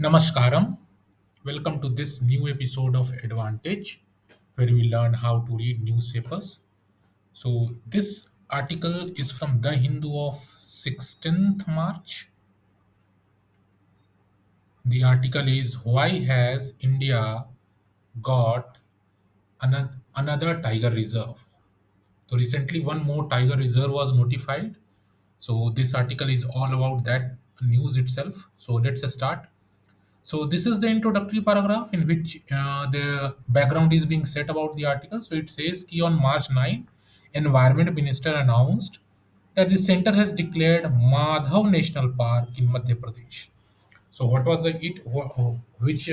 Namaskaram. Welcome to this new episode of Advantage, where we learn how to read newspapers. So, this article is from The Hindu of 16th March. The article is Why has India got another tiger reserve? So, recently, one more tiger reserve was notified. So, this article is all about that news itself. So, let's start. So this is the introductory paragraph in which the background is being set about the article. So it says कि on March 9, Environment Minister announced that the center has declared Madhav National Park in Madhya Pradesh. So what was the which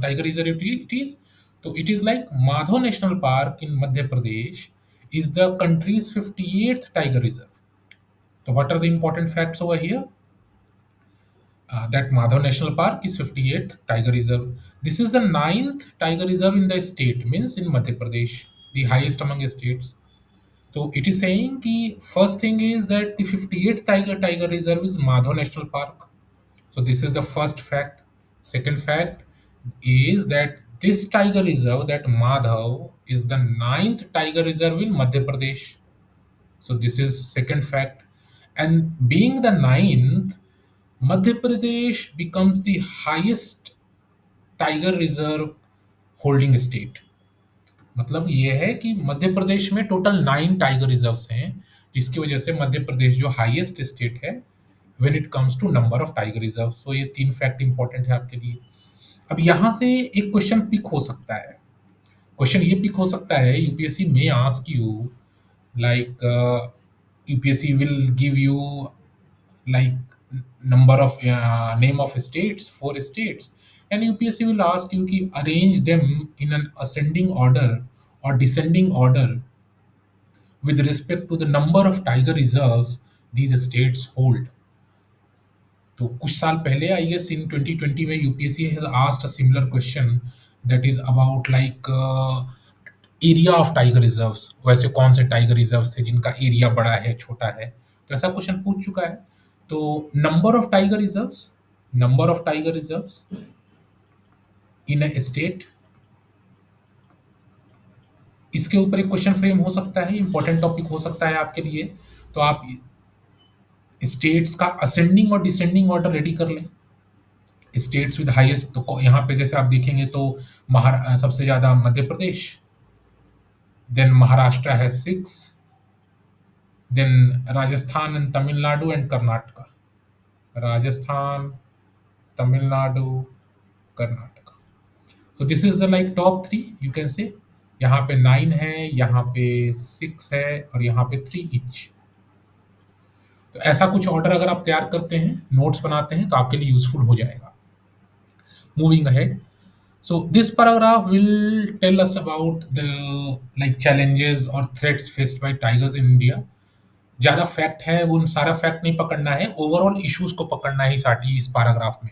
tiger reserve it is? So it is like Madhav National Park in Madhya Pradesh is the country's 58th tiger reserve. So what are the important facts over here? That Madhav National Park is 58th Tiger Reserve. This is the ninth Tiger Reserve in the state, means in Madhya Pradesh, the highest among states. So it is saying the first thing is that the 58th Tiger Reserve is Madhav National Park. So this is the first fact. Second fact is that this Tiger Reserve, that Madhav, is the ninth Tiger Reserve in Madhya Pradesh. So this is second fact. And being the ninth, Madhya Pradesh becomes the highest tiger reserve holding state. मतलब ये है कि मध्य प्रदेश में total 9 tiger reserves हैं, जिसकी वजह से मध्य प्रदेश जो हाईएस्ट स्टेट है when it comes to number of tiger reserve. So ये तीन फैक्ट इंपॉर्टेंट है आपके लिए. अब यहाँ से एक क्वेश्चन पिक हो सकता है. क्वेश्चन ये पिक हो सकता है, यूपीएससी में ask you like UPSC will give you like number of name of states, 4 states, and UPSC will ask you ki arrange them in an ascending order or descending order with respect to the number of tiger reserves these states hold. तो कुछ साल पहले I guess in 2020 में UPSC has asked a similar question that is about like area of tiger reserves. वैसे कौन से tiger reserves थे जिनका एरिया बड़ा है, छोटा है, तो ऐसा क्वेश्चन पूछ चुका है. तो number of tiger reserves in a state, इसके ऊपर एक क्वेश्चन फ्रेम हो सकता है, इंपॉर्टेंट टॉपिक हो सकता है आपके लिए. तो आप स्टेट्स का असेंडिंग और डिसेंडिंग ऑर्डर रेडी कर लें. स्टेट्स विद हाईएस्ट, तो यहाँ पे जैसे आप देखेंगे तो सबसे ज्यादा मध्य प्रदेश, देन महाराष्ट्र है 6, then Rajasthan and Tamil Nadu and Karnataka. Rajasthan, Tamil Nadu, Karnataka. So this is the like top 3 you can say. यहाँ पे 9 है, यहाँ पे 6 है और यहाँ पे 3 इच. तो ऐसा कुछ ऑर्डर अगर आप तैयार करते हैं, नोट्स बनाते हैं, तो आपके लिए यूजफुल हो जाएगा. Moving ahead. So this paragraph will tell us about the like challenges or threats faced by tigers in India. ज्यादा फैक्ट है, उन सारा फैक्ट नहीं पकड़ना है, ओवरऑल इश्यूज को पकड़ना है इस पैराग्राफ में.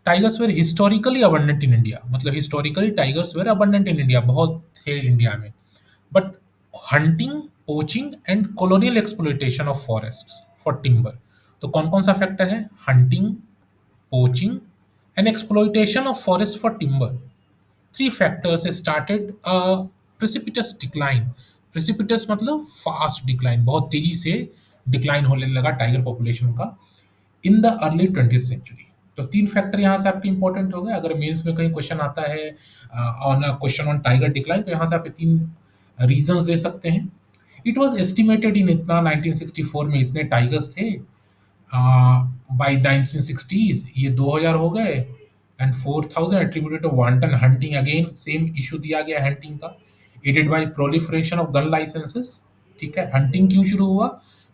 Tigers were historically abundant in India, मतलब historically tigers were abundant in India, बहुत थे इंडिया में. But hunting, poaching and colonial exploitation of forest for timber. तो कौन कौन सा फैक्टर है? Hunting, poaching and exploitation of forest for timber. Three factors started a precipitous decline. Precipitous मतलब fast decline, बहुत तेजी से डिक्लाइन होने लगा टाइगर पॉपुलेशन का in the early 20th century. तो तीन फैक्टर यहाँ से आपके इंपॉर्टेंट हो गए. अगर मेंस में कहीं क्वेश्चन आता है on question on tiger decline, तो यहाँ से आप तीन रीजंस दे सकते हैं. इट वाज एस्टिमेटेड इन इतना 1964 में इतने टाइगर्स थे, बाई 1960s ये 2000 हो गए, and 4000 attributed to wanton hunting. Again same issue दिया गया हंटिंग का, aided by proliferation of gun licences. ठीक है, हंटिंग क्यों शुरू हुआ?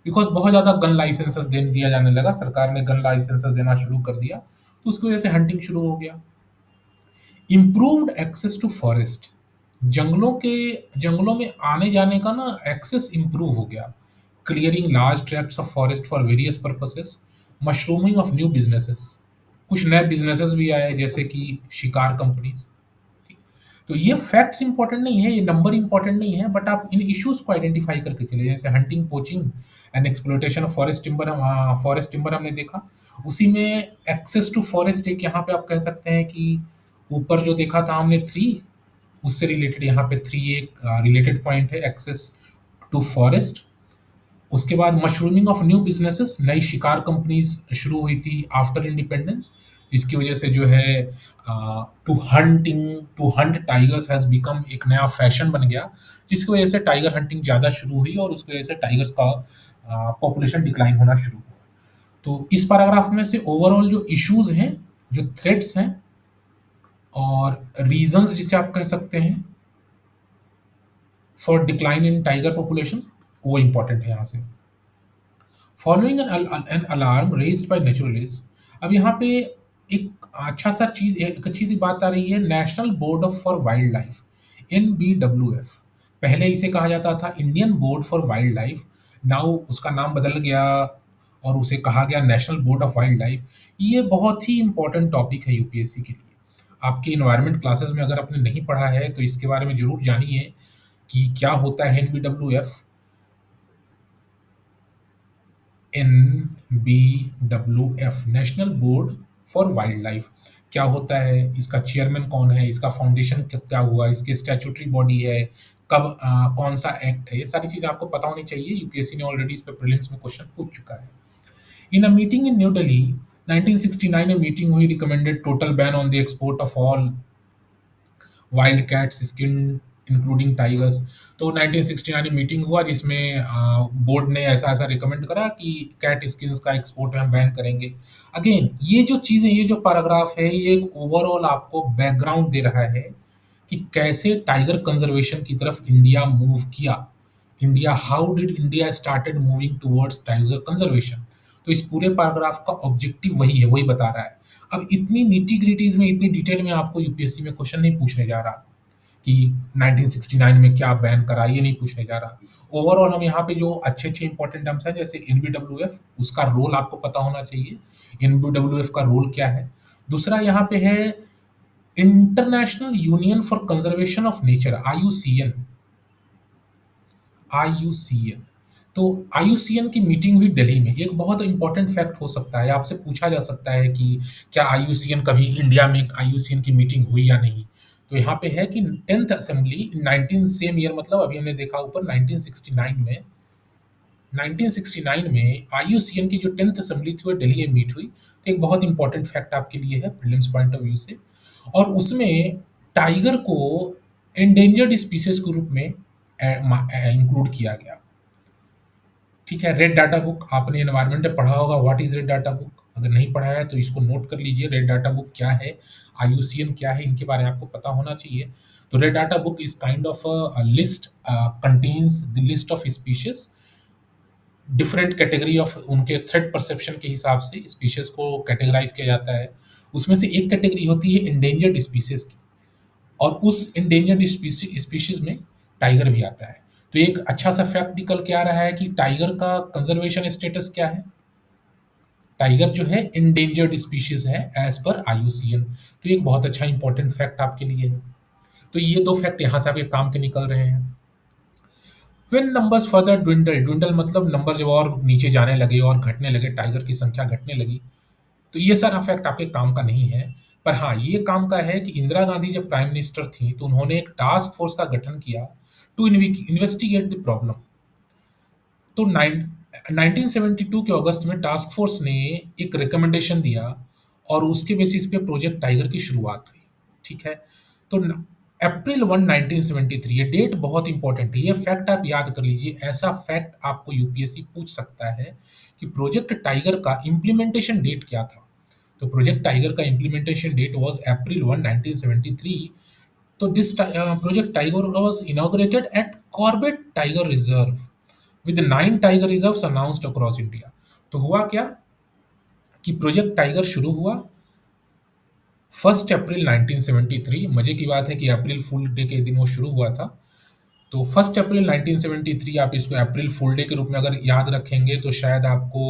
बिकॉज बहुत ज़्यादा गन लाइसेंसेस दे दिया जाने लगा, सरकार ने गन लाइसेंसेस देना शुरू कर दिया, तो उसकी वजह से हंटिंग शुरू हो गया. इम्प्रूव्ड एक्सेस टू फॉरेस्ट, जंगलों में आने जाने का ना एक्सेस इम्प्रूव हो गया. Clearing large tracts of forest for various purposes. Mushrooming of new businesses, कुछ नए बिजनेसेस भी आए जैसे कि शिकार कंपनीज. तो ये फैक्ट्स इंपॉर्टेंट नहीं है, ये नंबर इंपॉर्टेंट नहीं है, बट आप इन इश्यूज को आइडेंटिफाई करके चले, जैसे hunting, poaching and exploitation of forest timber. Forest timber हमने देखा, उसी में एक्सेस टू फॉरेस्ट एक यहाँ पे आप कह सकते हैं कि ऊपर जो देखा था हमने थ्री, उससे रिलेटेड यहाँ पे थ्री एक रिलेटेड पॉइंट है, एक्सेस टू फॉरेस्ट। उसके बाद मशरूमिंग ऑफ न्यू बिजनेसेस, नई शिकार कंपनीज शुरू हुई थी आफ्टर इंडिपेंडेंस, जिसकी वजह से जो है to hunt tigers has become एक नया फैशन बन गया, जिसकी वजह से टाइगर हंटिंग ज़्यादा शुरू हुई और उसकी वजह से टाइगर्स का पॉपुलेशन डिक्लाइन होना शुरू हुआ। तो इस पैराग्राफ में से ओवरऑल जो इश्यूज हैं, जो थ्रेट्स हैं और रीजंस जिसे आप कह सकते हैं for decline in tiger population, वो इंपॉर्टेंट है यहाँ से। Following an alarm raised bye naturalist. अब यहाँ पे एक अच्छा सा चीज, एक अच्छी सी बात आ रही है, national board of for wild life, NBWF। पहले इसे कहा जाता था Indian board for wild life, now उसका नाम बदल गया और उसे कहा गया national board of wild life. ये बहुत ही इंपॉर्टेंट टॉपिक है यूपीएससी के लिए। आपके इन्वायरमेंट क्लासेस में अगर आपने नहीं पढ़ा है तो इसके बारे में जरूर जानिए कि क्या होता है NBWF। NBWF, national board for wild life, क्या होता है, इसका चेयरमैन कौन है, इसका फाउंडेशन क्या हुआ, इसकी स्टैट्यूटरी बॉडी है, कब कौन सा एक्ट है, ये सारी चीज़ें आपको पता होनी चाहिए। यूपीएससी ने ऑलरेडी इस पर प्रीलिम्स में क्वेश्चन पूछ चुका है। In a meeting in new Delhi 1969 में मीटिंग हुई, recommended total ban on the export of all wild cats skin including tigers. तो 1969 में मीटिंग हुआ जिसमें बोर्ड ने ऐसा ऐसा रिकमेंड करा कि कैट स्किन्स का एक्सपोर्ट हम बैन करेंगे। अगेन ये जो चीज़ें, ये जो पैराग्राफ है, ये एक ओवरऑल आपको बैकग्राउंड दे रहा है कि कैसे टाइगर कंजर्वेशन की तरफ इंडिया मूव किया। India, how did India started moving towards tiger conservation. तो इस पूरे पैराग्राफ का ऑब्जेक्टिव वही है, वही बता रहा है। अब इतनी निटी ग्रिटीज में, इतनी डिटेल में आपको यूपीएससी में क्वेश्चन नहीं पूछने जा रहा कि 1969 में क्या बैन करा, ये नहीं पूछने जा रहा। ओवरऑल हम यहाँ पे जो अच्छे अच्छे इंपॉर्टेंट टर्म्स हैं, जैसे NBWF, उसका रोल आपको पता होना चाहिए, NBWF का रोल क्या है। दूसरा यहाँ पे है international union for conservation of nature, IUCN। IUCN, तो IUCN की मीटिंग हुई दिल्ली में। एक बहुत इंपॉर्टेंट फैक्ट हो सकता है, आपसे पूछा जा सकता है कि क्या IUCN कभी इंडिया में IUCN की मीटिंग हुई या नहीं। तो यहाँ पे है कि 10th असेंबली 19 सेम ईयर, मतलब अभी हमने देखा ऊपर 1969 में, 1969 में IUCN की जो 10th असेंबली थी वो दिल्ली में मीट हुई। तो एक बहुत इंपॉर्टेंट फैक्ट आपके लिए है प्रीलिम्स पॉइंट ऑफ व्यू से। और उसमें टाइगर को एंडेंजर्ड स्पीसीज के रूप में इंक्लूड किया गया। ठीक है, रेड डाटा बुक आपने एनवायरमेंट में पढ़ा होगा, what is red data book. अगर नहीं पढ़ा है तो इसको नोट कर लीजिए, रेड डाटा बुक क्या है, IUCN क्या है, इनके बारे में आपको पता होना चाहिए। तो red data book is kind of a list, contains the list of species, different category of, उनके थ्रेट परसेप्शन के हिसाब से स्पीशीज को कैटेगराइज किया जाता है। उसमें से एक कैटेगरी होती है इंडेंजर्ड स्पीशीज की, और उस इंडेंजर्ड स्पीशीज में टाइगर भी आता है। तो एक अच्छा सा फैक्ट निकल के आ रहा है कि टाइगर का कंजर्वेशन स्टेटस क्या है। टाइगर जो है इंडेंजर्ड स्पीशीज है एज पर IUCN। तो ये एक बहुत अच्छा इंपॉर्टेंट फैक्ट आपके लिए है। तो ये दो फैक्ट यहाँ से आपके काम के निकल रहे हैं। When numbers further dwindle, dwindle मतलब नंबर जब और नीचे जाने लगे और घटने लगे, टाइगर की संख्या घटने लगी, तो ये सारा फैक्ट आपके काम का नहीं है। पर हाँ, ये काम का है कि इंदिरा गांधी जब प्राइम मिनिस्टर थी तो उन्होंने एक टास्क फोर्स का गठन किया टू इन्वेस्टिगेट द प्रॉब्लम। तो 1972 के अगस्त में टास्क फोर्स ने एक रिकमेंडेशन दिया और उसके बेसिस पे प्रोजेक्ट टाइगर की शुरुआत हुई। ठीक है, तो अप्रैल 1973, ये डेट बहुत इंपॉर्टेंट है, ये फैक्ट आप याद कर लीजिए। ऐसा फैक्ट आपको यूपीएससी पूछ सकता है कि प्रोजेक्ट टाइगर का इम्प्लीमेंटेशन डेट क्या था। तो प्रोजेक्ट टाइगर का इम्प्लीमेंटेशन डेट वाज अप्रैल 1973। तो this project tiger was inaugurated at Corbett tiger reserve with 9 tiger reserves announced across India. तो हुआ क्या कि प्रोजेक्ट टाइगर शुरू हुआ 1 अप्रैल 1973। मजे की बात है कि अप्रैल फूल डे के दिन वो शुरू हुआ था। तो 1 अप्रैल 1973, आप इसको अप्रैल फूल डे के रूप में अगर याद रखेंगे तो शायद आपको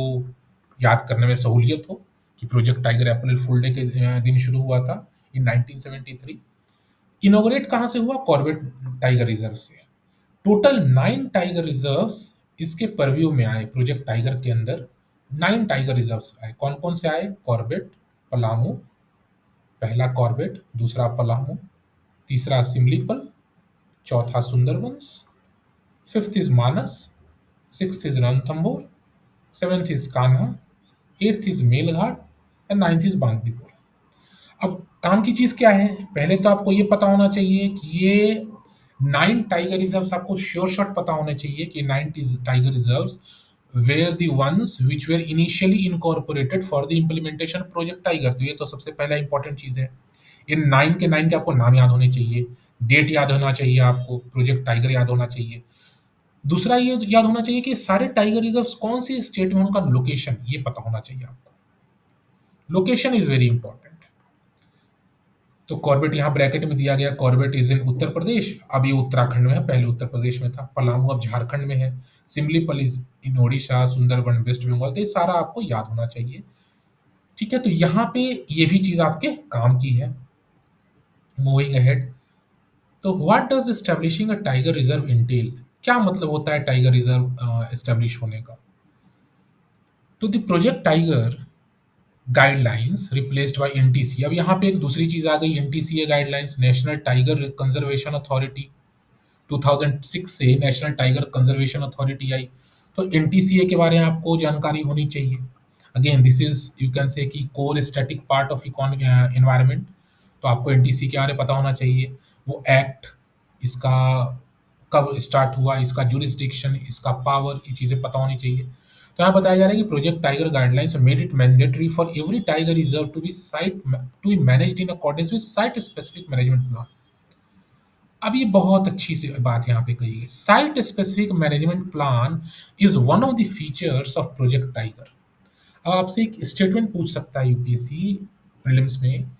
याद करने में सहूलियत हो कि प्रोजेक्ट टाइगर अप्रैल फूल डे के दिन शुरू हुआ था इन 1973। इनॉग्रेट कहाँ से हुआ? कॉर्बेट टाइगर रिजर्व से। टोटल 9 टाइगर रिजर्व्स इसके परव्यू में आए, प्रोजेक्ट टाइगर के अंदर 9 टाइगर रिजर्व्स आए। कौन-कौन से आए? कॉर्बेट, पलामू, पहला कॉर्बेट, दूसरा पलामू, तीसरा सिमलीपल, चौथा Sundarbans, fifth is Manas, sixth is Ranthambore, seventh is Kanha, eighth is Melghat and ninth is Bandipur. अब काम की चीज क्या है? पहले तो आपको ये पता होना चाहिए कि ये 9 टाइगर रिजर्व्स, आपको श्योर शॉट पता होना चाहिए कि 9 tiger reserves were the ones which were initially incorporated for the implementation project tiger. तो ये तो सबसे पहला इंपॉर्टेंट चीज है। इन 9 के 9 के आपको नाम याद होने चाहिए, डेट याद होना चाहिए, आपको प्रोजेक्ट टाइगर याद होना चाहिए। दूसरा ये याद होना चाहिए कि सारे टाइगर रिजर्व्स कौन सी स्टेट में, उनका लोकेशन ये पता होना चाहिए आपको। Location is very important. तो कॉर्बेट यहाँ ब्रैकेट में दिया गया, Corbett is in Uttar Pradesh, अब ये उत्तराखंड में है, पहले उत्तर प्रदेश में था। पलामू अब झारखंड में है। Simlipal is in Odisha, Sundarban West Bengal. तो ये सारा आपको याद होना चाहिए। ठीक है, तो यहाँ पे ये भी चीज आपके काम की है। मूविंग अहेड, तो what does establishing a tiger reserve Intel? क्या मतलब होता है टाइगर रिजर्व एस्टेब्लिश होने का? तो the project tiger guidelines replaced by NTC. अब यहाँ पे एक दूसरी चीज आ गई, NTCA guidelines, national tiger conservation authority. 2006 से नेशनल टाइगर कंजर्वेशन अथॉरिटी आई। तो एनटीसीए के बारे में आपको जानकारी होनी चाहिए। Again this is, you can say कि core static part of environment. तो आपको एनटीसी के बारे में पता होना चाहिए। वो एक्ट, इसका कब स्टार्ट हुआ, इसका जुरिस्डिक्शन, इसका पावर, ये चीज़ें पता होनी चाहिए। तो यहाँ बताया जा रहा है कि project tiger guidelines made it mandatory for every tiger reserve to be managed in accordance with site specific management plan. अब ये बहुत अच्छी सी बात यहाँ पे कही है, site specific management plan is one of the features of project tiger. अब आपसे एक स्टेटमेंट पूछ सकता है यूपीएससी प्रीलिम्स में,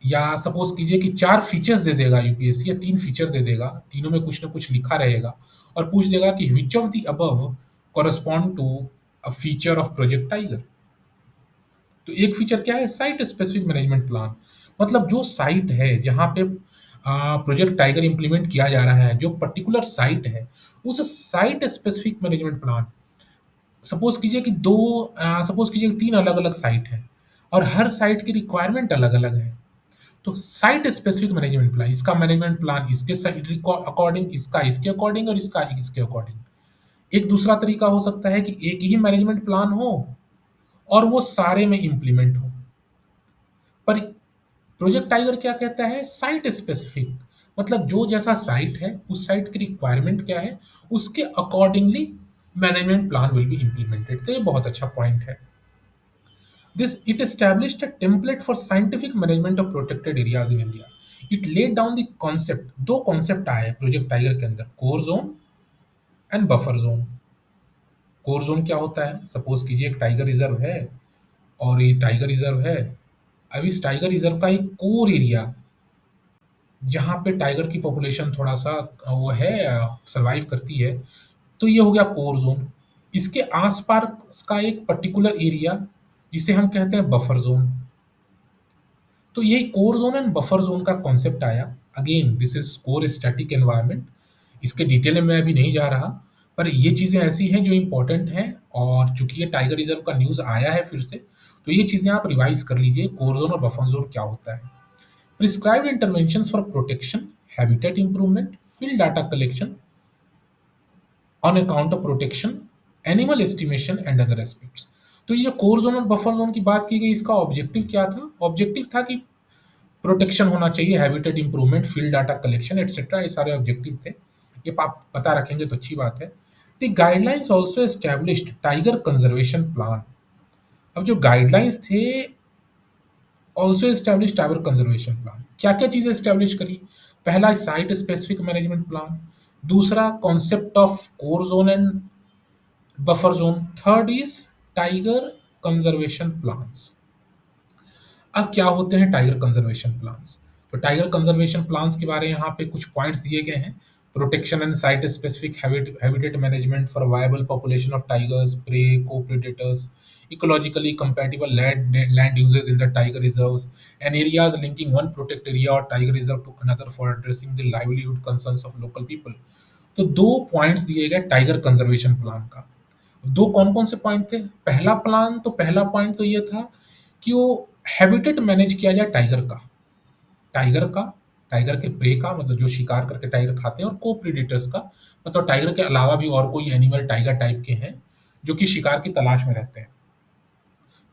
या सपोज कीजिए कि 4 फीचर्स दे देगा यूपीएससी, या 3 फीचर दे देगा, तीनों में कुछ ना कुछ लिखा रहेगा, और पूछ देगा कि which of the above correspond to a feature of project tiger. तो एक फीचर क्या है? Site specific management plan. मतलब जो साइट है जहाँ पे प्रोजेक्ट टाइगर इंप्लीमेंट किया जा रहा है, जो पर्टिकुलर साइट है, उस site specific management plan. Suppose कीजिए कि सपोज कीजिए कि 3 अलग अलग साइट है, और हर साइट की रिक्वायरमेंट अलग अलग है। तो साइट स्पेसिफिक मैनेजमेंट प्लान, इसका मैनेजमेंट प्लान इसके साइट अकॉर्डिंग, इसका इसके अकॉर्डिंग, और इसका इसके अकॉर्डिंग। एक दूसरा तरीका हो सकता है कि एक ही मैनेजमेंट प्लान हो और वो सारे में इंप्लीमेंट हो। पर प्रोजेक्ट टाइगर क्या कहता है? Site specific. मतलब जो जैसा साइट है, उस साइट की रिक्वायरमेंट क्या है, उसके accordingly management plan will be implemented. तो ये बहुत अच्छा पॉइंट है। This it established a template for scientific management of protected areas in India. It laid down the concept, दो कॉन्सेप्ट आए प्रोजेक्ट टाइगर के अंदर, core zone and buffer zone. Core zone क्या होता है? सपोज कीजिए एक टाइगर रिजर्व है, और ये टाइगर रिजर्व है। अब इस टाइगर रिजर्व का एक कोर एरिया, जहाँ पे टाइगर की पॉपुलेशन थोड़ा सा वो है, सरवाइव करती है, तो ये हो गया कोर जोन। इसके आसपास का एक पर्टिकुलर एरिया जिसे हम कहते हैं बफर जोन। तो यही core zone and buffer zone का कॉन्सेप्ट आया। Again this is core static environment. इसके डिटेल में मैं अभी नहीं जा रहा, पर ये चीज़ें ऐसी हैं जो इंपॉर्टेंट हैं, और चूंकि ये टाइगर रिजर्व का न्यूज़ आया है फिर से, तो ये चीज़ें आप रिवाइज कर लीजिए, कोर जोन और बफर जोन क्या होता है। Prescribed interventions for protection, habitat improvement, field data collection on account of protection, animal estimation and other aspects. तो ये जो कोर जोन और बफर जोन की बात की गई, इसका ऑब्जेक्टिव क्या था? ऑब्जेक्टिव था कि प्रोटेक्शन होना चाहिए, habitat improvement, field data collection etcetera, ये सारे ऑब्जेक्टिव थे। ये आप पता रखेंगे तो अच्छी बात है। The guidelines also established tiger conservation plan. अब जो गाइडलाइंस थे, also establish tiger conservation plan, क्या क्या चीजें एस्टैब्लिश करी? पहला साइट स्पेसिफिक मैनेजमेंट प्लान, दूसरा concept of core zone and buffer zone, third is tiger conservation plans. अब क्या होते हैं टाइगर कंजर्वेशन प्लान्स? तो टाइगर कंजर्वेशन प्लान्स के बारे में यहाँ पे कुछ पॉइंट्स दिए गए हैं। protection and site-specific habitat management for a viable population of tigers, prey, co-predators, ecologically compatible land uses in the tiger reserves, and areas linking one protected area or tiger reserve to another for addressing the livelihood concerns of local people. तो दो points दिए गए tiger conservation plan का। दो कौन कौन से point थे? पहला पॉइंट तो ये था कि वो हैबिटेट मैनेज किया जाए टाइगर का टाइगर के प्रे का मतलब जो शिकार करके टाइगर खाते हैं, और को प्रीडेटर्स का मतलब टाइगर के अलावा भी और कोई एनिमल टाइगर टाइप के हैं जो कि शिकार की तलाश में रहते हैं।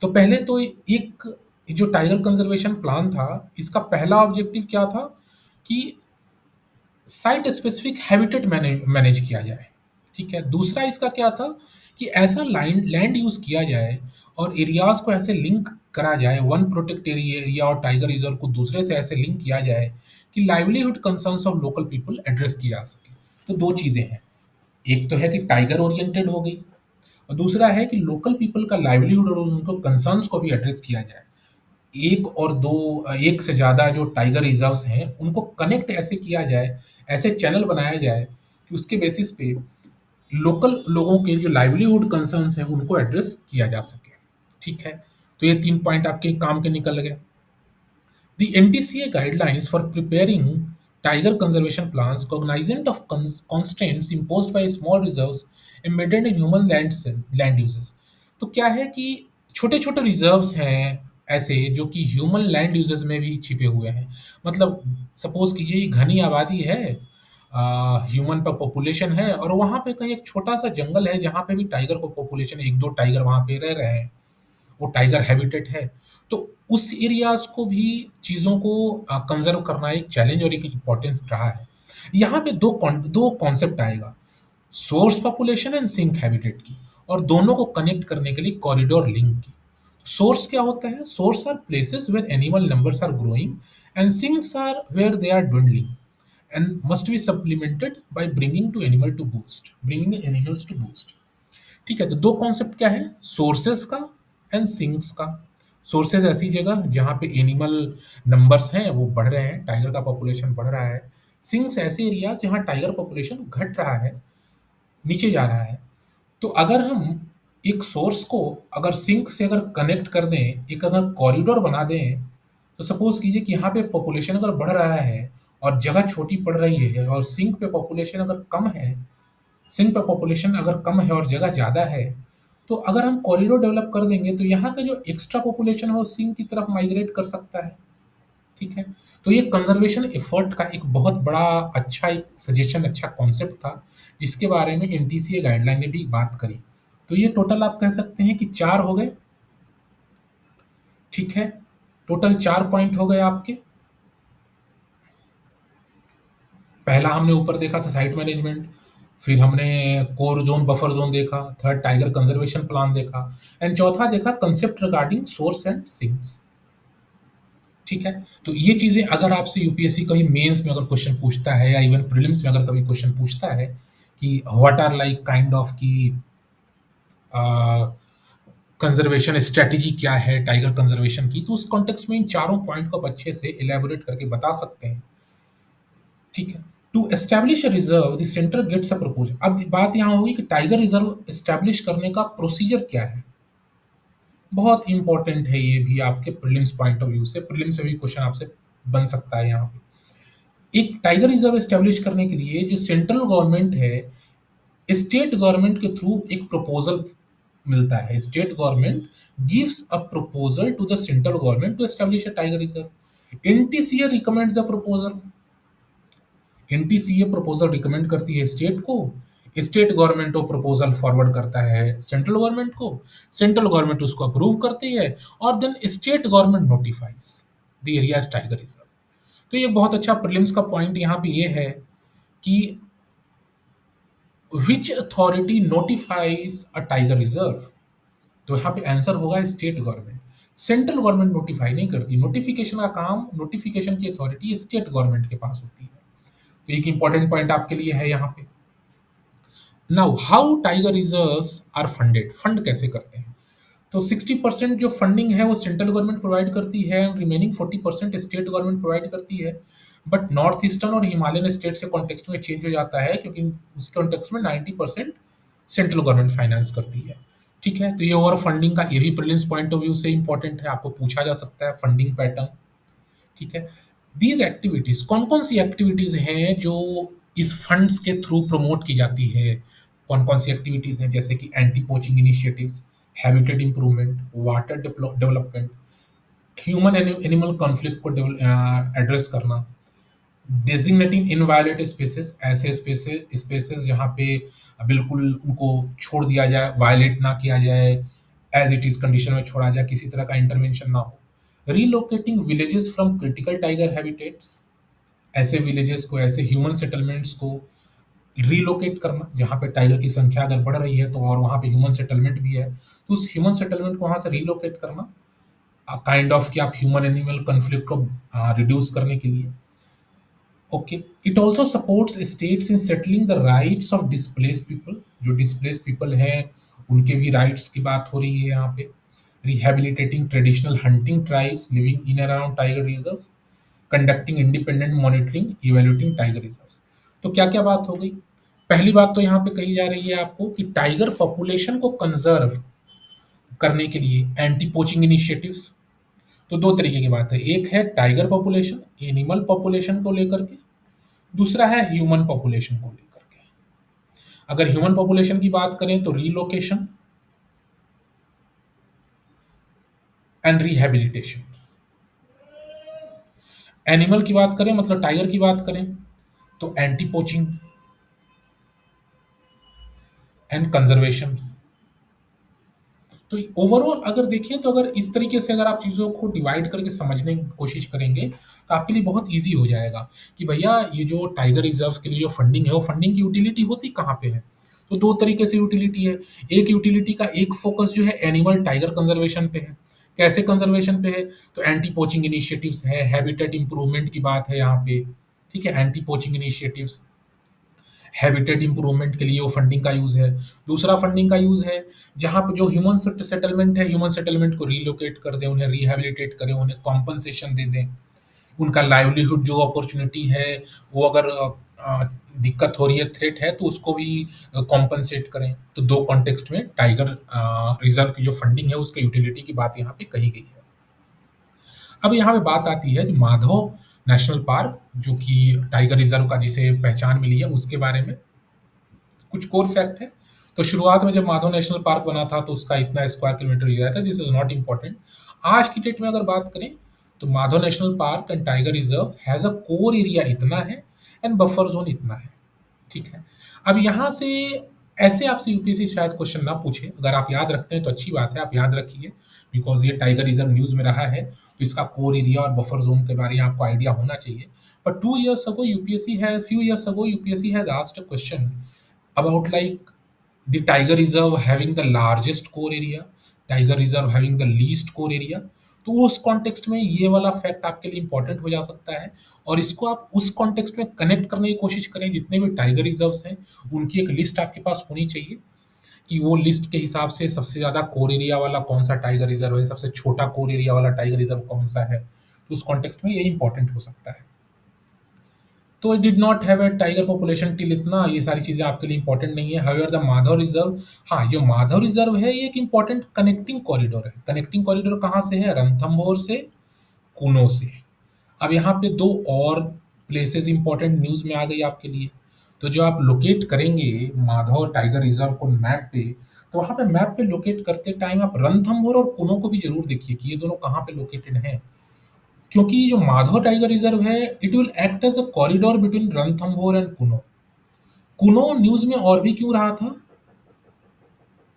तो पहले तो एक जो टाइगर कंजर्वेशन प्लान था, इसका पहला ऑब्जेक्टिव क्या था कि साइट स्पेसिफिक हैबिटेट मैनेज किया जाए। ठीक है, दूसरा इसका क्या था कि ऐसा लैंड लैंड यूज किया जाए और एरियाज को ऐसे लिंक करा जाए, वन प्रोटेक्टेड एरिया और टाइगर रिजर्व को दूसरे से ऐसे लिंक किया जाए कि livelihood concerns of local people address की जा सके। तो दो चीजें हैं, एक तो है कि टाइगर ओरिएंटेड हो गई, और दूसरा है कि लोकल पीपल का लाइवलीहुड और उनको कंसर्न्स को भी एड्रेस किया जाए। एक और दो, एक से ज़्यादा जो टाइगर रिजर्व्स हैं, उनको कनेक्ट ऐसे किया जाए, ऐसे चैनल बनाया जाए कि उसके बेसिस पे लोकल लोगों के जो लाइवलीहुड कंसर्न्स हैं, उनको एड्रेस किया जा सके। ठीक है? तो ये 3 पॉइंट आपके काम के निकल गए। The NTCA guidelines for preparing tiger conservation plans cognizant of constraints imposed by small reserves embedded in human land uses। तो क्या है कि छोटे-छोटे रिजर्व्स हैं ऐसे जो कि ह्यूमन लैंड यूजेस में भी छिपे हुए हैं। मतलब सपोज कीजिए ये घनी आबादी है, ह्यूमन पर पॉपुलेशन है, और वहाँ पे कहीं एक छोटा-सा जंगल है जहाँ पे भी टाइगर को पॉपुलेशन 1-2 टाइगर वहाँ पे रह रहे हैं। वो टाइगर हैबिटेट है। तो उस एरियाज़ को भी चीज़ों को कंज़र्व करना एक चैलेंज और एक इम्पोर्टेंस रहा है। यहाँ पे 2 कॉन्सेप्ट आएगा, source population and sink habitat की, और दोनों को कनेक्ट करने के लिए कॉरिडोर लिंक की। सोर्स क्या होता है? Source are places where animal numbers are growing and sinks are where they are dwindling and must be supplemented by bringing animals to boost। ठीक है, तो दो कॉन्सेप्ट क्या है? सोर्सेस का एंड सिंक्स का। सोर्सेस ऐसी जगह जहाँ पे एनिमल नंबर्स हैं वो बढ़ रहे हैं, टाइगर का पॉपुलेशन बढ़ रहा है। सिंक्स ऐसे एरिया जहाँ टाइगर पॉपुलेशन घट रहा है, नीचे जा रहा है। तो अगर हम एक सोर्स को अगर सिंक से अगर कनेक्ट कर दें, एक अगर कॉरिडोर बना दें, तो सपोज कीजिए कि यहाँ पे पॉपुलेशन अगर बढ़ रहा है और जगह छोटी पड़ रही है, और सिंक पे पॉपुलेशन अगर कम है, सिंक पे पॉपुलेशन अगर कम है और जगह ज़्यादा है, तो अगर हम कॉरिडोर डेवलप कर देंगे तो यहाँ का जो एक्स्ट्रा पॉपुलेशन है वो सिंक की तरफ माइग्रेट कर सकता है। ठीक है? तो ये कंजर्वेशन एफर्ट का एक बहुत बड़ा अच्छा एक सजेशन, अच्छा कॉन्सेप्ट था, जिसके बारे में एनटीसीए गाइडलाइन ने भी बात करी। तो ये टोटल आप कह सकते हैं कि 4 हो गए। ठीक है? टोटल 4 पॉइंट हो गए आपके। पहला हमने ऊपर देखा था साइट मैनेजमेंट, फिर हमने कोर जोन बफर जोन देखा, थर्ड टाइगर कंजर्वेशन प्लान देखा, एंड चौथा देखा concept regarding source and sinks. ठीक है, तो ये चीजें अगर आपसे यूपीएससी कहीं मेंस में अगर क्वेश्चन पूछता है या इवन प्रीलिम्स में अगर कभी क्वेश्चन पूछता है कि what are like kind of की कंजर्वेशन स्ट्रेटेजी क्या है टाइगर कंजर्वेशन की, तो उस कॉन्टेक्स्ट में इन चारों पॉइंट को आप अच्छे से इलेबोरेट करके बता सकते हैं। ठीक है, to establish a reserve the centre gets a proposal. अब बात यहाँ होगी कि टाइगर रिजर्व एस्टैब्लिश करने का प्रोसीजर क्या है। बहुत इंपॉर्टेंट है ये भी आपके प्रीलिम्स पॉइंट ऑफ व्यू से, प्रीलिम्स से भी क्वेश्चन आपसे बन सकता है यहाँ पे। एक टाइगर रिजर्व एस्टैब्लिश करने के लिए जो सेंट्रल गवर्नमेंट है, स्टेट गवर्नमेंट के थ्रू एक प्रपोजल मिलता है। State government gives a proposal to the central government to establish a tiger reserve. NTCA recommends the proposal. NTCA proposal recommend करती है स्टेट को, स्टेट गवर्नमेंट वो प्रपोजल फॉरवर्ड करता है सेंट्रल गवर्नमेंट को, सेंट्रल गवर्नमेंट उसको अप्रूव करती है, और then state government notifies the area as tiger reserve. तो ये बहुत अच्छा प्रीलिम्स का पॉइंट यहाँ पे ये है कि which authority notifies a tiger reserve. तो यहाँ पे आंसर होगा state government. Central government notify नहीं करती, नोटिफिकेशन का काम, नोटिफिकेशन की अथॉरिटी स्टेट गवर्नमेंट के पास होती है। तो एक इंपॉर्टेंट पॉइंट आपके लिए है यहाँ पे। Now how tiger reserves are funded, fund कैसे करते हैं? तो 60% जो फंडिंग है वो सेंट्रल गवर्नमेंट प्रोवाइड करती है, रिमेनिंग 40% स्टेट गवर्नमेंट प्रोवाइड करती है। बट नॉर्थ ईस्टर्न और हिमालयन स्टेट से कॉन्टेक्स्ट में चेंज हो जाता है, क्योंकि उस कॉन्टेक्स्ट में 90% सेंट्रल गवर्नमेंट फाइनेंस करती है। ठीक है, तो ये ओवर फंडिंग का ये भी प्रीलिम्स पॉइंट ऑफ व्यू से इंपॉर्टेंट है, आपको पूछा जा सकता है फंडिंग पैटर्न। ठीक है, दीज एक्टिविटीज कौन कौन सी एक्टिविटीज हैं जो इस फंड्स के थ्रू प्रमोट की जाती है? कौन कौन सी एक्टिविटीज हैं? जैसे कि anti poaching initiatives, habitat improvement, water development, human animal conflict को एड्रेस करना, डेजिग्नेटिंग इनवायलेट स्पेसेस, ऐसे स्पेसेस स्पेसेस जहाँ पे बिल्कुल उनको छोड़ दिया जाए, वायलेट ना किया जाए, एज इट इज कंडीशन में छोड़ा जाए, किसी तरह का इंटरवेंशन ना हो। Relocating villages from critical tiger habitats, ऐसे विलेजेस को, ऐसे ह्यूमन सेटलमेंट्स को रीलोकेट करना जहाँ पे टाइगर की संख्या अगर बढ़ रही है तो, और वहाँ पे ह्यूमन सेटलमेंट भी है, तो उस ह्यूमन सेटलमेंट को वहाँ से रीलोकेट करना, काइंड ऑफ कि आप ह्यूमन एनिमल कन्फ्लिक्ट को रिड्यूस करने के लिए। Okay, it also supports states in settling the rights of displaced people, जो डिस्प्लेस्ड पीपल हैं उनके भी राइट्स की बात हो रही है यहाँ पे। Rehabilitating traditional hunting tribes living in around tiger reserves, conducting independent monitoring, evaluating tiger reserves. तो क्या क्या बात हो गई? पहली बात तो यहाँ पे कही जा रही है आपको कि टाइगर पॉपुलेशन को कंजर्व करने के लिए एंटी पोचिंग इनिशिएटिव्स। तो दो तरीके की बात है, एक है टाइगर पॉपुलेशन, एनिमल पॉपुलेशन को लेकर के, दूसरा है ह्यूमन पॉपुलेशन को लेकर के। अगर ह्यूमन पॉपुलेशन की बात करें तो रीलोकेशन एंड रिहेबिलिटेशन, एनिमल की बात करें मतलब टाइगर की बात करें तो एंटी पोचिंग एंड कंजर्वेशन। तो ओवरऑल अगर देखें तो अगर इस तरीके से अगर आप चीज़ों को डिवाइड करके समझने की कोशिश करेंगे तो आपके लिए बहुत ईजी हो जाएगा कि भैया ये जो टाइगर रिजर्व के लिए जो फंडिंग है वो फंडिंग की यूटिलिटी होती कहाँ पे है। तो दो तरीके से यूटिलिटी है। एक यूटिलिटी का एक फोकस जो है एनिमल टाइगर कंजर्वेशन पे है। कैसे कंजर्वेशन पे है? तो एंटी पोचिंग इनिशिएटिव्स है, हैबिटेट इंप्रूवमेंट की बात है यहाँ पे। ठीक है, anti poaching initiatives, habitat improvement के लिए वो फंडिंग का यूज़ है। दूसरा फंडिंग का यूज़ है जहाँ पे जो ह्यूमन सेटलमेंट है, ह्यूमन सेटलमेंट को रीलोकेट कर दें, उन्हें रिहैबिलिटेट करें, उन्हें कॉम्पनसेशन दे दें। उनका लाइवलीहुड जो अपॉर्चुनिटी है वो अगर दिक्कत हो रही है, थ्रेट है, तो उसको भी कॉम्पनसेट करें। तो दो कॉन्टेक्स्ट में टाइगर रिजर्व की जो फंडिंग है उसके यूटिलिटी की बात यहाँ पे कही गई है। अब यहाँ पे बात आती है जो माधव नेशनल पार्क, जो कि टाइगर रिजर्व का जिसे पहचान मिली है, उसके बारे में कुछ कोर फैक्ट है। तो शुरुआत में जब माधव नेशनल पार्क बना था तो उसका इतना स्क्वायर किलोमीटर एरिया था, दिस इज नॉट इम्पॉर्टेंट। आज की डेट में अगर बात करें तो Madhav national park and tiger reserve has a core area इतना है एंड बफर जोन इतना है। ठीक है, अब यहाँ से ऐसे आपसे यूपीएससी शायद क्वेश्चन ना पूछे, अगर आप याद रखते हैं तो अच्छी बात है, आप याद रखिए, बिकॉज ये टाइगर रिजर्व न्यूज़ में रहा है तो इसका कोर एरिया और बफर जोन के बारे में आपको आइडिया होना चाहिए। बट 2 years ago यूपीएससी है, few years ago UPSC has asked a question about like the tiger reserve having the largest core area, tiger reserve having the least core area। तो उस context में ये वाला fact आपके लिए important हो जा सकता है, और इसको आप उस कॉन्टेक्स्ट में कनेक्ट करने की कोशिश करें। जितने भी टाइगर रिजर्व्स हैं उनकी एक लिस्ट आपके पास होनी चाहिए कि वो लिस्ट के हिसाब से सबसे ज़्यादा कोर एरिया वाला कौन सा टाइगर रिजर्व है, सबसे छोटा कोर एरिया वाला टाइगर रिजर्व कौन सा है। तो उस कॉन्टेक्स्ट में ये इंपॉर्टेंट हो सकता है। तो it did not have a tiger population till इतना, ये सारी चीज़ें आपके लिए इंपॉर्टेंट नहीं है। हाउएवर द माधव रिजर्व, हाँ, जो माधव रिजर्व है ये एक इंपॉर्टेंट कनेक्टिंग कॉरिडोर है। कनेक्टिंग कॉरिडोर कहाँ से है? रणथंभौर से कुनो से। अब यहाँ पे दो और प्लेसेस इंपॉर्टेंट न्यूज़ में आ गई आपके लिए। तो जो आप लोकेट करेंगे माधव टाइगर रिजर्व को मैप पे, तो वहाँ पे मैप पे लोकेट करते टाइम आप रणथंभौर और कुनो को भी जरूर देखिए कि ये दोनों कहाँ पे लोकेटेड हैं। क्योंकि जो माधव टाइगर रिजर्व है it will act as a corridor between Ranthambore and Kuno. Kuno news में और भी क्यों रहा था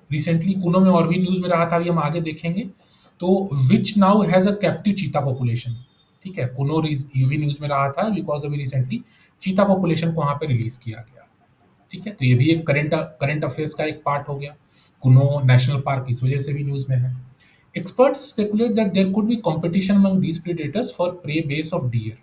रिसेंटली, कुनो में और भी न्यूज में रहा था, अभी हम आगे देखेंगे। तो which now has a captive चीता पॉपुलेशन। ठीक है, कुनो ये भी न्यूज में रहा था बिकॉज अभी रिसेंटली चीता पॉपुलेशन को वहां पे रिलीज किया गया। ठीक है, तो ये भी एक करंट अफेयर्स का एक पार्ट हो गया। कुनो नेशनल पार्क इस वजह से भी न्यूज में है। Experts speculate that there could be competition among these predators for prey base of deer.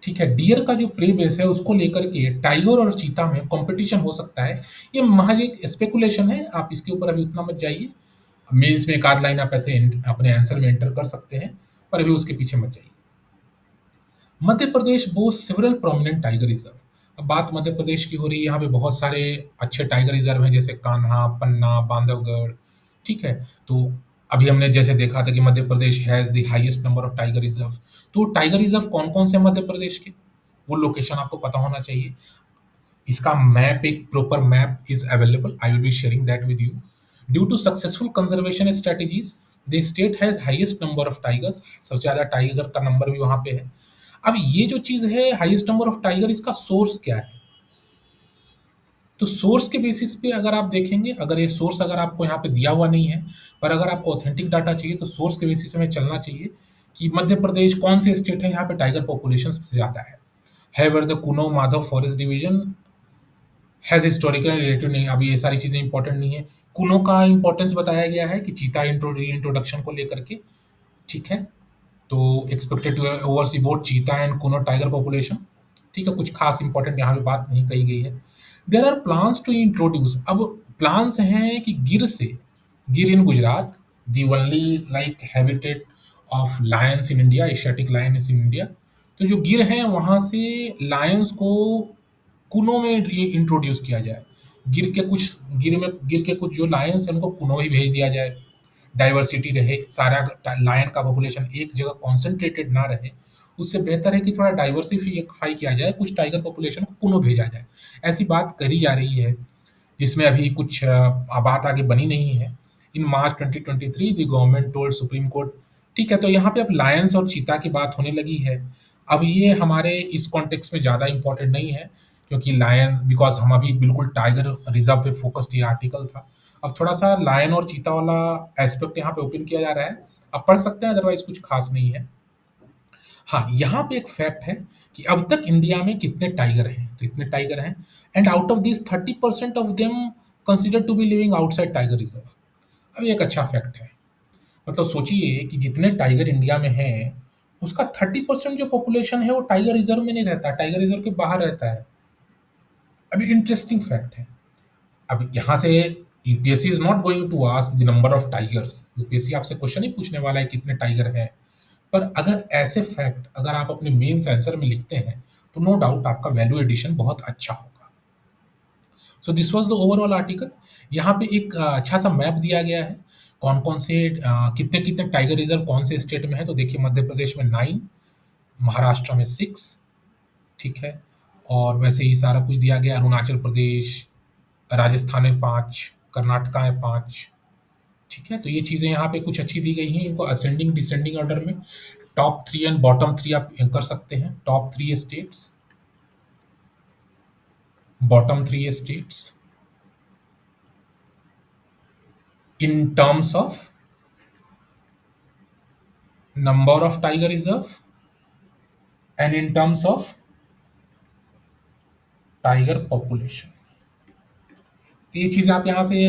ठीक है, डियर का जो प्रे बेस है उसको लेकर के टाइगर और चीता में कंपटीशन हो सकता है। ये महज एक स्पेकुलेशन है, आप इसके ऊपर अभी उतना मत जाइए। मेंस में एक आध लाइन आप ऐसे अपने आंसर में एंटर कर सकते हैं, पर अभी उसके पीछे मत जाइए। Madhya Pradesh बोasts several prominent tiger reserve. अब बात मध्य प्रदेश की हो रही है, यहाँ पे बहुत सारे अच्छे टाइगर रिजर्व हैं, जैसे कान्हा, पन्ना, बांधवगढ़। ठीक है, तो अभी हमने जैसे देखा था कि Madhya Pradesh has the highest number of tiger reserve. तो टाइगर रिजर्व कौन कौन से हैं मध्य प्रदेश के, वो लोकेशन आपको पता होना चाहिए। इसका मैप, एक proper map is available, I will be sharing that with you. Due to successful conservation strategies, the state has highest number of tigers, सबसे ज्यादा टाइगर का नंबर भी वहां पे है। अब ये जो चीज है हाईएस्ट नंबर ऑफ टाइगर, इसका सोर्स क्या है? तो सोर्स के बेसिस पे अगर आप देखेंगे, अगर ये सोर्स अगर आपको यहाँ पे दिया हुआ नहीं है, पर अगर आपको ऑथेंटिक डाटा चाहिए तो सोर्स के बेसिस में चलना चाहिए कि मध्य प्रदेश कौन से स्टेट है यहाँ पे टाइगर पॉपुलेशन सबसे ज्यादा है। However the Kuno Madhav forest division has historical relative, नहीं, अभी ये सारी चीजें इंपॉर्टेंट नहीं है। कुनो का इंपॉर्टेंस बताया गया है कि चीता इंट्रोडक्शन को लेकर के। ठीक है, तो expected to oversee both cheetah and Kuno tiger population. ठीक है, कुछ खास इंपॉर्टेंट यहाँ पे बात नहीं कही गई है। There are plans to introduce, अब प्लान्स हैं कि गिर से, Gir in Gujarat, the only like habitat of lions in India, Asiatic lions in India. तो जो गिर हैं वहाँ से लायंस को कुनो में इंट्रोड्यूस किया जाए। गिर के कुछ जो लायंस हैं उनको कुनो ही भेज दिया जाए, डाइवर्सिटी रहे, सारा लायन का पॉपुलेशन एक जगह कॉन्सेंट्रेटेड ना रहे। उससे बेहतर है कि थोड़ा डाइवर्सिफाई किया जाए, कुछ टाइगर पॉपुलेशन को पुनः भेजा जाए। ऐसी बात करी जा रही है, जिसमें अभी कुछ बात आगे बनी नहीं है। इन मार्च 2023 the government told supreme court. ठीक है, तो यहाँ पे अब लायंस और चीता की बात होने लगी है। अब ये हमारे इस कॉन्टेक्स्ट में ज़्यादा इंपॉर्टेंट नहीं है, क्योंकि लायन, बिकॉज हम अभी बिल्कुल टाइगर रिजर्व पे फोकस्ड ये आर्टिकल था। अब थोड़ा सा लायन और चीता वाला एस्पेक्ट यहाँ पे ओपन किया जा रहा है, आप पढ़ सकते हैं, अदरवाइज कुछ खास नहीं है। हाँ, यहाँ पे एक फैक्ट है कि अब तक इंडिया में कितने टाइगर हैं, तो इतने टाइगर हैं, and out of this 30% of them consider to be living outside tiger reserve. अब ये एक अच्छा फैक्ट है। मतलब सोचिए कि जितने टाइगर इंडिया में हैं, उसका 30% जो पॉपुलेशन है वो टाइगर रिजर्व में नहीं रहता, टाइगर रिजर्व के बाहर रहता है। अभी इंटरेस्टिंग फैक्ट है। अब यहाँ से UPSC is not going to ask the number of tigers, UPSC आपसे क्वेश्चन ही पूछने वाला है कितने टाइगर हैं। पर अगर ऐसे फैक्ट अगर आप अपने मेंस आंसर में लिखते हैं, तो नो डाउट आपका वैल्यू एडिशन बहुत अच्छा होगा। So this was the overall article. यहाँ पे एक अच्छा सा मैप दिया गया है, कौन कौन से कितने कितने टाइगर रिजर्व कौन से स्टेट में है। तो देखिए, मध्य प्रदेश में 9, महाराष्ट्र में 6। ठीक है, और वैसे ही सारा कुछ दिया गया, अरुणाचल प्रदेश, राजस्थान में 5, कर्नाटका में 5। ठीक है, तो ये चीज़ें यहाँ पे कुछ अच्छी दी गई हैं, इनको असेंडिंग डिसेंडिंग ऑर्डर में टॉप 3 एंड बॉटम 3 आप कर सकते हैं। Top 3 states, bottom 3 states in terms of number of tiger reserve and in terms of tiger population. तो ये चीज़ें आप यहाँ से,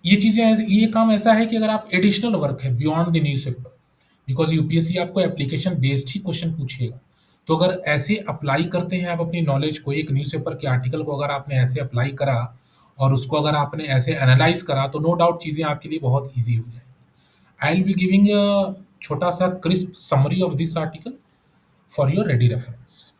ये चीज़ें ये काम ऐसा है कि अगर आप एडिशनल वर्क है beyond the newspaper, because UPSC आपको एप्लीकेशन बेस्ड ही क्वेश्चन पूछेगा। तो अगर ऐसे अप्लाई करते हैं आप अपनी नॉलेज को, एक न्यूज़पेपर के आर्टिकल को अगर आपने ऐसे अप्लाई करा और उसको अगर आपने ऐसे एनालाइज करा, तो नो डाउट चीज़ें आपके लिए बहुत ईजी हो जाएगी। आई विल बी गिविंग अ छोटा सा crisp summary of this article for your ready reference.